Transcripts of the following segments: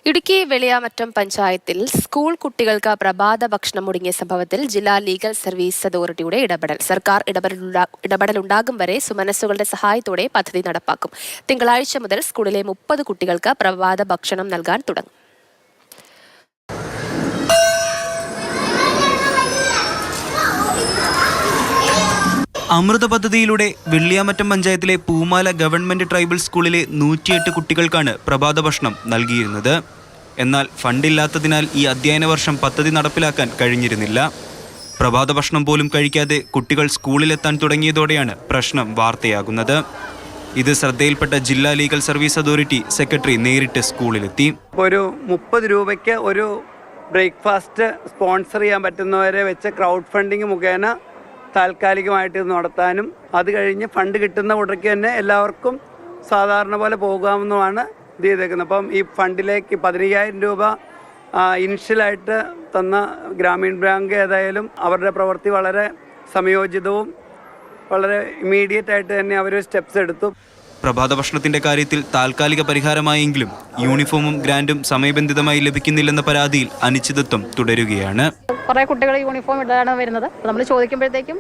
ഇടുക്കി വെളിയാമറ്റം പഞ്ചായത്തിൽ സ്കൂൾ കുട്ടികൾക്ക് പ്രഭാത ഭക്ഷണം മുടങ്ങിയ സംഭവത്തിൽ ജില്ലാ ലീഗൽ സർവീസ് അതോറിറ്റിയുടെ ഇടപെടൽ. സർക്കാർ ഇടപെടലുണ്ടാകും വരെ സുമനസ്സുകളുടെ സഹായത്തോടെ പദ്ധതി നടപ്പാക്കും. തിങ്കളാഴ്ച മുതൽ സ്കൂളിലെ 30 കുട്ടികൾക്ക് പ്രഭാത ഭക്ഷണം നൽകാൻ തുടങ്ങും. അമൃത പദ്ധതിയിലൂടെ വെള്ളിയാമറ്റം പഞ്ചായത്തിലെ പൂമാല ഗവൺമെന്റ് ട്രൈബൽ സ്കൂളിലെ 108 കുട്ടികൾക്കാണ് പ്രഭാത ഭക്ഷണം നൽകിയിരുന്നത്. എന്നാൽ ഫണ്ടില്ലാത്തതിനാൽ ഈ അധ്യയന വർഷം പദ്ധതി നടപ്പിലാക്കാൻ കഴിഞ്ഞിരുന്നില്ല. പ്രഭാത ഭക്ഷണം പോലും കഴിക്കാതെ കുട്ടികൾ സ്കൂളിലെത്താൻ തുടങ്ങിയതോടെയാണ് പ്രശ്നം വാർത്തയാകുന്നത്. ഇത് ശ്രദ്ധയിൽപ്പെട്ട ജില്ലാ ലീഗൽ സർവീസ് അതോറിറ്റി സെക്രട്ടറി നേരിട്ട് സ്കൂളിലെത്തി. ഒരു 30 രൂപയ്ക്ക് ഒരു ബ്രേക്ക്ഫാസ്റ്റ് സ്പോൺസർ ചെയ്യാൻ പറ്റുന്നവരെ വെച്ച് ക്രൗഡ് ഫണ്ടിങ് മുഖേന താൽക്കാലികമായിട്ട് ഇത് നടത്താനും അത് കഴിഞ്ഞ് ഫണ്ട് കിട്ടുന്ന ഉടക്ക് തന്നെ എല്ലാവർക്കും സാധാരണ പോലെ പോകാമെന്നുമാണ് ഇത് ചെയ്തേക്കുന്നത്. അപ്പം ഈ ഫണ്ടിലേക്ക് 15,000 രൂപ ഇനിഷ്യലായിട്ട് തന്ന ഗ്രാമീൺ ബാങ്ക് ഏതായാലും അവരുടെ പ്രവൃത്തി വളരെ സമയോചിതവും വളരെ ഇമ്മീഡിയറ്റ് ആയിട്ട് തന്നെ അവർ സ്റ്റെപ്സ് എടുത്തു. പ്രഭാത ഭക്ഷണത്തിന്റെ കാര്യത്തിൽ താൽക്കാലിക പരിഹാരമായെങ്കിലും യൂണിഫോമും ഗ്രാൻഡും സമയബന്ധിതമായി ലഭിക്കുന്നില്ലെന്ന പരാതിയിൽ അനിശ്ചിതത്വം തുടരുകയാണ്. കുറേ കുട്ടികൾ യൂണിഫോം ഇടാണ് വരുന്നത്. നമ്മൾ ചോദിക്കുമ്പോഴത്തേക്കും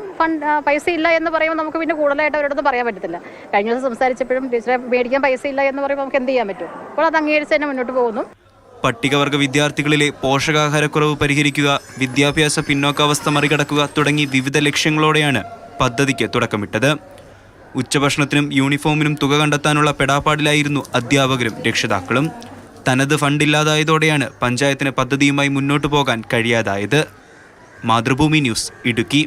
പൈസ ഇല്ല എന്ന് പറയുമ്പോൾ നമുക്ക് പിന്നെ കൂടുതലായിട്ട് അവരോടൊന്നും പറയാൻ പറ്റത്തില്ല. കഴിഞ്ഞ ദിവസം സംസാരിച്ചപ്പോഴും ടീച്ചറെ മേടിക്കാൻ പൈസ ഇല്ല എന്ന് പറയുമ്പോൾ നമുക്ക് എന്ത് ചെയ്യാൻ പറ്റും? അപ്പോൾ അത് അംഗീകരിച്ച് തന്നെ മുന്നോട്ട് പോകുന്നു. പട്ടികവർഗ വിദ്യാർത്ഥികളിലെ പോഷകാഹാരക്കുറവ് പരിഹരിക്കുക, വിദ്യാഭ്യാസ പിന്നോക്കാവസ്ഥ മറികടക്കുക തുടങ്ങി വിവിധ ലക്ഷ്യങ്ങളോടെയാണ് പദ്ധതിക്ക് തുടക്കമിട്ടത്. ഉച്ചഭക്ഷണത്തിനും യൂണിഫോമിനും തുക കണ്ടെത്താനുള്ള പെടാപ്പാടിലായിരുന്നു അധ്യാപകരും രക്ഷിതാക്കളും. തനത് ഫണ്ടില്ലാതായതോടെയാണ് പഞ്ചായത്തിന് പദ്ധതിയുമായി മുന്നോട്ടു പോകാൻ കഴിയാതായത്. മാതൃഭൂമി ന്യൂസ്, ഇടുക്കി.